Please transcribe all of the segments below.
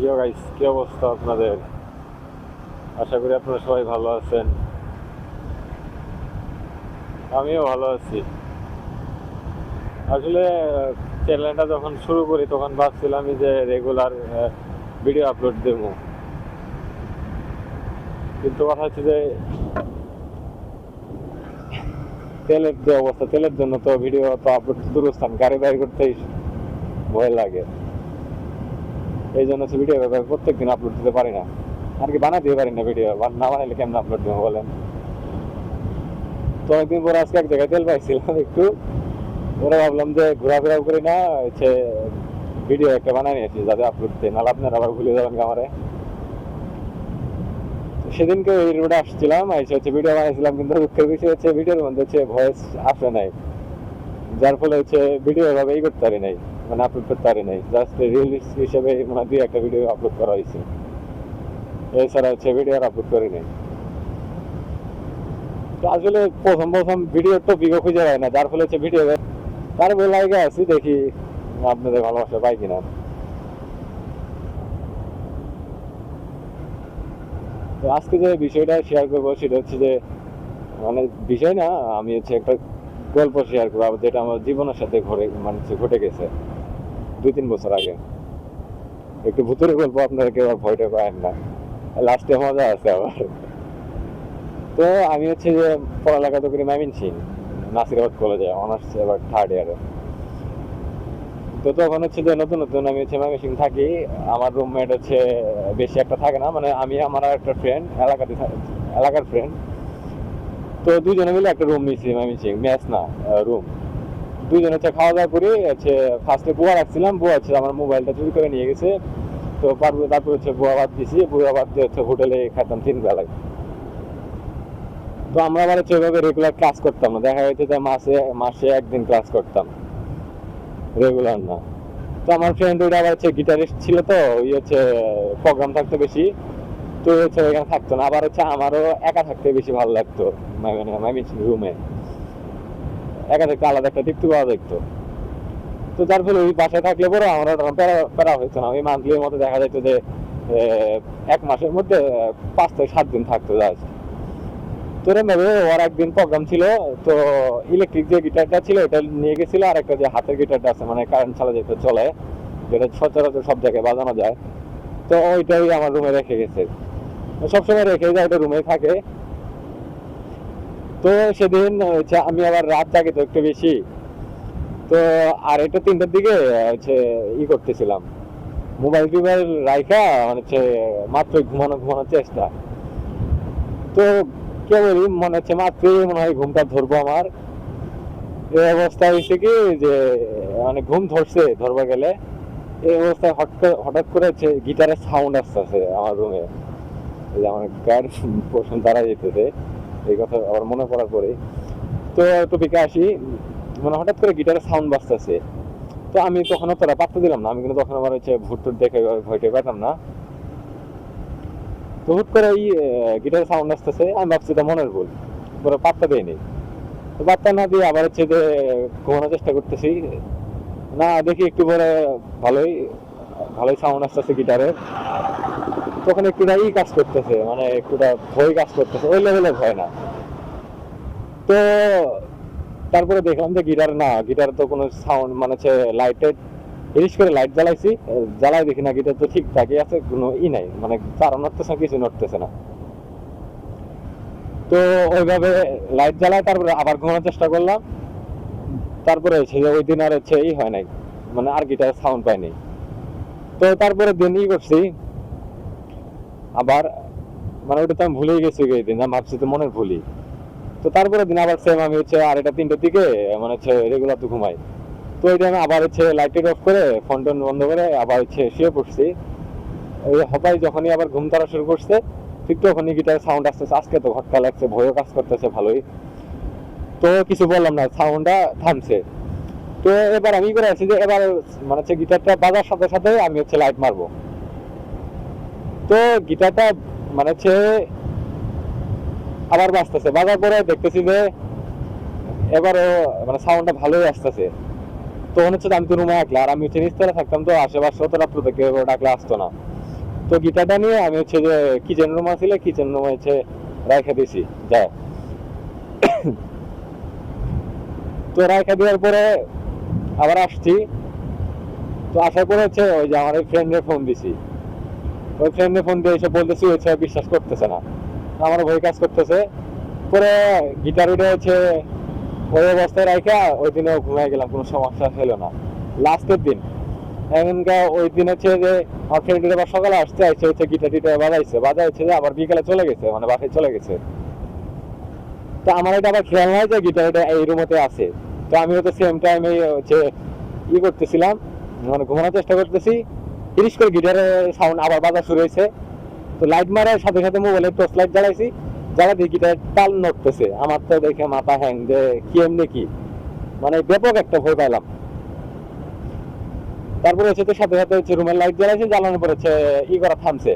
ইয়ো guys, কি অবস্থা আপনাদের? আশা করি আপনারা সবাই ভালো আছেন। আমিও ভালো আছি। আসলে চ্যানেলটা যখন শুরু করি তখন ভাবছিলাম যে রেগুলার ভিডিও আপলোড দেবো, কিন্তু কথা হচ্ছে যে তেলের যে অবস্থা, তেলের জন্য তো ভিডিও তো আপলোড দূরস্থান, গাড়ি বাইর করতেই ভয় লাগে। এই জন্য হচ্ছে ভিডিও প্রত্যেকদিন আপলোড দিতে পারি না, আর কি বানাতে পারি না। ভিডিও না বানাইলে কেমন আপলোড দেবো বলেন? তো অনেকদিন পরে আজকে এক জায়গায় তেল পাইছিলাম একটু, ওরা ভাবলাম যে ঘোরাফেরা করি না, হচ্ছে ভিডিও একটা বানাই নিয়েছি যাতে আপলোড দিই, নাহলে আপনারা আবার ভুলে যাবেন আমারে। সেদিনকে ওই রোডে আসছিলাম, এসে হচ্ছে ভিডিও বানাইছিলাম, কিন্তু দুঃখের বিষয় হচ্ছে ভিডিওর মধ্যে হচ্ছে ভয়েস আসে নাই, যার ফলে হচ্ছে ভিডিও এভাবে করতে পারি নাই, মানে আপলোড করতে পারি নাই। জাস্ট রিলস হিসেবে মানে দুই একটা ভিডিও আপলোড করা হয়েছে, এছাড়া হচ্ছে ভিডিও আর আপলোড করি নাই। তো আসলে প্রথম প্রথম ভিডিও টপিকও খুঁজে পাই না, যার ফলে হচ্ছে ভিডিও তারপরে লাইকে আছি, দেখি আপনাদের ভালোবাসা পাই কিনা। তো আজকে যে বিষয়টা শেয়ার করবো সেটা হচ্ছে যে, মানে বিষয় না, আমি হচ্ছে একটা গল্প শেয়ার করবো যেটা আমার জীবনের সাথে মানে ঘটে গেছে 2-3 বছর আগে। একটু ভূতের গল্প, আপনারা কেউ আর ভয়টা পায় না, লাস্টে মজা আছে আবার। তো আমি হচ্ছে যে পড়ালেখা তো করি ময়মনসিং নাসিরাবাদ কলেজে, অনার্স এবার থার্ড ইয়ারে। তো তখন হচ্ছে যে নতুন নতুন আমি হচ্ছে ময়মনসিং থাকি। আমার রুমমেট হচ্ছে বেশি একটা থাকে না, মানে আমি আমার আর একটা ফ্রেন্ড এলাকার ফ্রেন্ড। তো দুজনে মিলে একটা রুম নিয়েছি ময়মনসিং, মেস না, রুম। দুজনে হচ্ছে খাওয়া দাওয়া করি, হচ্ছে ফার্স্টে বুয়া রাখছিলাম, বুয়া হচ্ছে আমার মোবাইলটা চুরি করে নিয়ে গেছে। তো তারপর হচ্ছে বুয়া বাদ দিছি, বুয়া বাদ দিয়ে হচ্ছে হোটেলে খাইতাম 3 বেলায়। তো আমরা আবার হচ্ছে ওইভাবে রেগুলার ক্লাস করতাম না, দেখা যাচ্ছে যে মাসে মাসে একদিন ক্লাস করতাম, রেগুলার না। তো আমার ফ্রেন্ড ওইটা আবার হচ্ছে গিটারিস্ট ছিল, তো ওই হচ্ছে প্রোগ্রাম থাকতো বেশি, তো হচ্ছে ওইখানে থাকতো না। আবার হচ্ছে আমারও একা থাকতে বেশি ভালো লাগতো, মানে রুমে একা থাকতে আলাদা একটা তৃপ্তি পাওয়া যেত। তো যার ফলে ওই বাসায় থাকলে পরে আমার প্যারা প্যারা হইতো না। ওই মান্থলির মধ্যে দেখা যেত যে 1 মাসের মধ্যে 5 থেকে 7 দিন থাকতো জাস্ট। তো এরকম ভাবে ওর একদিন প্রোগ্রাম ছিল, তো ইলেকট্রিক যে গিটারটা ছিল ওটা নিয়ে গেছিল, আর একটা যে হাতের গিটারটা আছে মানে কারেন্ট ছাড়া যেটা চলে, যেটা সচরাচর সব জায়গায় বাজানো যায়, তো ওইটাই আমার রুমে রেখে গেছে। সবসময় রেখে যায়, ওটা রুমে থাকে। তো সেদিন হচ্ছে আমি আবার রাত জাগে তো একটু বেশি, তো আর এটা 3টার দিকে হচ্ছে করতেছিলাম, মোবাইল টোবাইল রাইখা মানে হচ্ছে মাত্র ঘুমানোর চেষ্টা। তো কেবলই মনে হচ্ছে মাত্রই মনে হয় ঘুমটা ধরবো আমার। এই অবস্থা হয়েছে কি যে, মানে ঘুম ধরবা গেলে এই অবস্থায় হঠাৎ করে হচ্ছে গিটারের সাউন্ড আসতেছে আমার রুমে। এই যে আমার গায়ের পোষণ তারা যেতেছে, এই কথা আবার মনে পড়ার পরে। তো টপিকে আসি, মানে হঠাৎ করে গিটারের সাউন্ড বাজতেছে। তো আমি তখন তোরা পাত্তা দিলাম না, আমি কিন্তু তখন আমার হচ্ছে ভূত টুট দেখে ভয়টা পেতাম না। তো হুট করে এই গিটারের সাউন্ড আসতেছে, আমি ভাবছি এটা মনের ভুল, পরে পাত্তা দিইনি। তো পাত্তা না দিয়ে আবার হচ্ছে যে ঘুমানোর চেষ্টা করতেছি, না দেখি একটু পরে ভালোই ভালোই সাউন্ড আসতেছে গিটারের। তখন একটুটা কাজ করতেছে, মানে একটুটা ভয় কাজ করতেছে, ওই লেভেলে ভয় না। তো তারপরে দেখলাম যে গিটার তো কোনো সাউন্ড, মানে হচ্ছে লাইটের ইরিশ করে লাইট জ্বালাইছি, জ্বালাই দেখি না গিটার তো ঠিকঠাকই আছে, কোনো নাই, মানে তারা নড়তেছে না, কিছু নড়তেছে না। তো ওইভাবে লাইট জ্বালায় তারপরে আবার ঘুমানোর চেষ্টা করলাম। তারপরে হচ্ছে যে ওই দিন আর হচ্ছে হয় নাই, মানে আর গিটারের সাউন্ড পাইনি। তো তারপরে দিন করছি আবার, মানে ওটা তো আমি ভুলেই গেছি, এই দিন আমি ভাবছি তো মনের ভুলি। তো তারপরে দিন আবার সেম আমি হচ্ছে আর এটা 3টার দিকে মানে হচ্ছে রেগুলার তো ঘুমাই। তো ওই টাইমে আবার হচ্ছে লাইট অফ করে ফোন টোন বন্ধ করে আবার হচ্ছে শুয়ে পড়ছি। ওই হবাই যখনই আবার ঘুম তারা শুরু করছে, ঠিক তখনই গিটার সাউন্ড আসতেছে। আজকে তো ঘটকা লাগছে, ভয়ও কাজ করতেছে ভালোই। তো কিছু বললাম না, সাউন্ডটা থামছে। তো এবার আমি করে আছি যে এবার মানে হচ্ছে গিটারটা বাজার সাথে সাথে আমি হচ্ছে লাইট মারবো। তো গিটারটা মানে হচ্ছে আবার বাজতেছে, বাজার পরে দেখতেছি যে এবারও মানে সাউন্ডটা ভালোই আসতেছে। তখন হচ্ছে আমি তো রুমে একলা, আর আমি হচ্ছে নিচতলা থাকতাম, তো আশেপাশে তো রাত্র থেকে ডাকলে আসতো না। তো গিটারটা নিয়ে আমি হচ্ছে যে কিচেন রুম আছিল, কিচেন রুমে হচ্ছে রাইখা দিছি যায়। তো রাইখা দেওয়ার পরে আবার আসছি। তো আসার পরে হচ্ছে ওই যে আমার ফ্রেন্ডের ফোন দিছি, ওই ফ্রেন্ডের ফোন দিয়ে এসে বলতেছি হচ্ছে বিশ্বাস করতেছে না, আমার ভয় কাজ করতেছে। পরে গিটার উঠে হচ্ছে ওই অবস্থায় রাইখা ওই দিনেও ঘুমাই গেলাম, কোনো সমস্যা হলো না। লাস্টের দিন এমনকা ওই দিন হচ্ছে যে আমার ফ্রেন্ডের আবার সকালে আসতে আসছে হচ্ছে গিটার টিটার বাজাই হচ্ছে যে আবার বিকালে চলে গেছে, মানে বাসায় চলে গেছে। তো আমার এটা আবার খেয়াল নাই যে গিটার এটা এই রুমতে আছে। তো আমি হচ্ছে সেম টাইমে হচ্ছে করতেছিলাম, মানে ঘুমানোর চেষ্টা করতেছি, তিরিশ করে গিটারের সাউন্ড আবার বাজা শুরু হয়েছে। তো লাইট মারার সাথে সাথে মোবাইলে টর্চ লাইট জ্বালাইছি, জ্বালা দিয়ে গিটার তাল নড়তেছে। আমার তো দেখে মাথা হ্যাং যে কি এমনি কি, মানে ব্যাপক একটা ভয় পাইলাম। তারপরে হচ্ছে তো সাথে সাথে হচ্ছে রুমের লাইট জ্বালাইছে, জ্বালানোর পর হচ্ছে করা থামছে,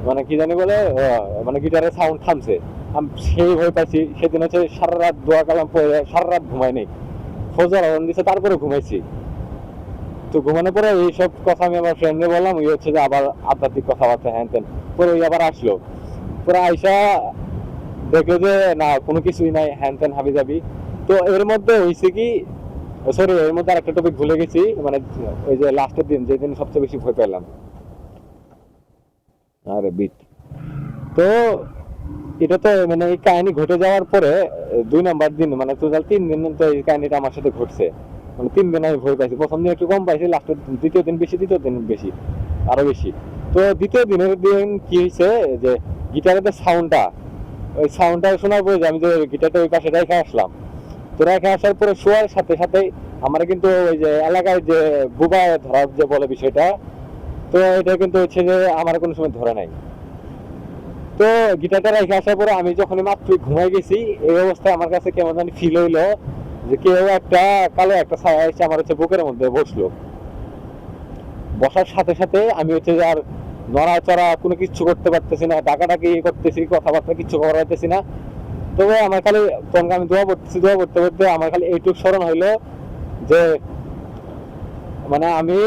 মানে কি জানি বলে মানে গিটারের সাউন্ড থামছে। আমি সেই ভয় পাইছি। সেদিন হচ্ছে সারা রাত দোয়া কালাম পড়ে সারা রাত ঘুমাই নেই, ফজর আজান দিছে তারপরে ঘুমাইছি। তো ঘুমানোর পরে এইসব কথা আমি আমার ফ্রেন্ডে বললাম, ওই হচ্ছে যে আবার আধ্যাত্মিক কথাবার্তা হ্যান তেন। পরে ওই আবার আসলো, পরে আইসা দেখলো যে না কোনো কিছুই নাই, হ্যান তেন হাবি যাবি। তো এর মধ্যে হয়েছে কি, সরি এর মধ্যে আরেকটা টপিক ভুলে গেছি, মানে ওই যে লাস্টের দিন যেদিন সবচেয়ে বেশি ভয় পেলাম। আরে বিট, তো এটা তো মানে এই কাহিনী ঘটে যাওয়ার পরে 2 নাম্বার দিন, মানে টোটাল 3 দিন তো এই কাহিনীটা আমার সাথে ঘটছে। মানে 3 দিন আমি ভয় পাইছি, প্রথম দিন একটু কম পাইছি, লাস্টের দ্বিতীয় দিন বেশি, তৃতীয় দিন বেশি, আরো বেশি। তো দ্বিতীয় দিনের দিন কি হয়েছে যে গিটারের যে সাউন্ডটা, ওই সাউন্ডটা শোনার পরে আমি যে গিটারটা ওই পাশে রেখে আসলাম। তো রেখে আসার পরে শোয়ার সাথে সাথে আমার কিন্তু ওই যে এলাকায় যে বুবা ধরার যে বলে বিষয়টা, তো এটা কিন্তু হচ্ছে যে আমার কোনো সময় ধরে নাই। তো গিটারটা রেখে আসার পরে আমি যখন মাত্র ঘুমাই গেছি, এই অবস্থায় আমার কাছে কেমন জানি ফিল হইলো যে কেউ একটা কালো একটা ছায়া এসে আমার হচ্ছে বুকের মধ্যে বসলো। বসার সাথে সাথে আমি হচ্ছে যে আর নড়াচড়া কোনো কিছু করতে পারতেছি না, ডাকাডাকি করতেছি, কথাবার্তা কিছু করা যাইতেছি না। তবে আমার খালি তখন আমি দোয়া পড়তেছি, দোয়া পড়তে পড়তে আমার খালি এইটুকু স্মরণ হইলো যে মানে আমি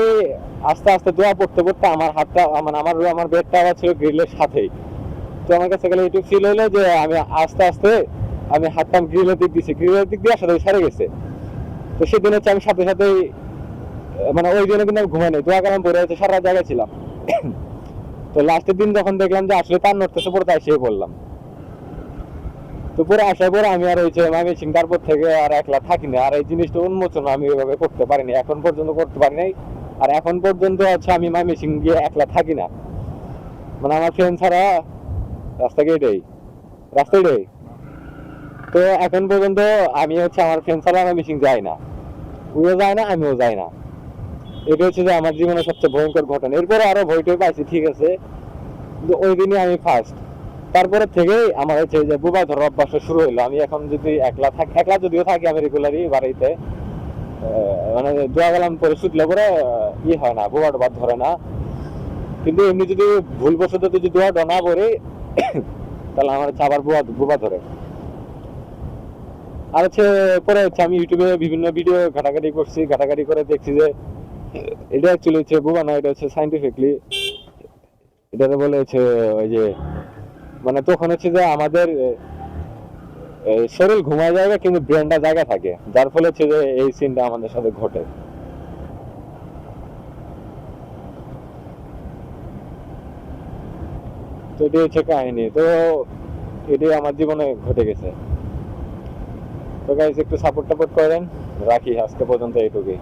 আস্তে আস্তে দোয়া পড়তে পড়তে আমার হাতটা মানে আমার বেডটা আবার ছিল গ্রিলের সাথেই। তো আমার কাছে গেলে একটু ফিল হলো যে আমি আস্তে আস্তে আমি হাতটা গ্রিলের দিক দিচ্ছি, গ্রিলের দিক দিয়ে সাথে সারে গেছে। তো সেদিন হচ্ছে আমি সাথে সাথে মানে ওই দিনে কিন্তু আমি ঘুমাই নাই, দোয়া কালাম পরে হচ্ছে সারা জায়গায় ছিলাম। তো লাস্টের দিন যখন দেখলাম যে আসলে তার নড়তেছে, পরে তাই সে বললাম। তো পরে আসার পরে আমি আর হয়েছে আমি সিঙ্গারপুর থেকে আর একলা থাকি না, আর এই জিনিসটা উন্মোচন আমি ওইভাবে করতে পারিনি, এখন পর্যন্ত করতে পারি নাই। আর এখন পর্যন্ত হচ্ছে আমি ময়মনসিং গিয়ে একলা থাকি না, মানে আমার ফ্রেন্ড ছাড়া রাস্তা এটাই, রাস্তা এটাই। তো এখন পর্যন্ত আমি হচ্ছে আমার ফ্রেন্ড ছাড়া ময়মনসিং যাই না, ওও যায় না আমিও যাই না। এটা হচ্ছে যে আমার জীবনের সবচেয়ে ভয়ঙ্কর ঘটনা। এরপরে আরো ভয় টয় পাইছি ঠিক আছে, কিন্তু ওই দিনই আমি ফার্স্ট। তারপরে থেকেই আমার হচ্ছে যে বুবা ধরার অভ্যাস শুরু হইলো। আমি এখন যদি একলা থাকি, একলা যদিও থাকি আমি রেগুলারই বাড়িতে, মানে দোয়া গেলাম পরে শুতলে পরে হয় না, বুবা টোবা ধরে না। কিন্তু এমনি যদি ভুলবশত যদি দোয়াটা না পড়ে তাহলে আমার হচ্ছে আবার বুবা বুবা ধরে। আর হচ্ছে পরে হচ্ছে আমি ইউটিউবে বিভিন্ন ভিডিও ঘাটাঘাটি করছি, ঘাটাঘাটি করে দেখছি যে এটা অ্যাকচুয়ালি হচ্ছে বুবা না, এটা হচ্ছে সাইন্টিফিকলি এটাতে বলে হচ্ছে ওই যে মানে তখন হচ্ছে যে আমাদের শরীর ঘুমায় জায়গা কিন্তু ব্রেনটা জায়গা থাকে, যার ফলে হচ্ছে যে এই সিনটা আমাদের সাথে ঘটে। তো এটাই হচ্ছে কাহিনী। তো এটাই আমার জীবনে ঘটে গেছে। তো গাইস একটু সাপোর্ট টাপোর্ট করেন, রাখি আজকে পর্যন্ত এইটুকুই।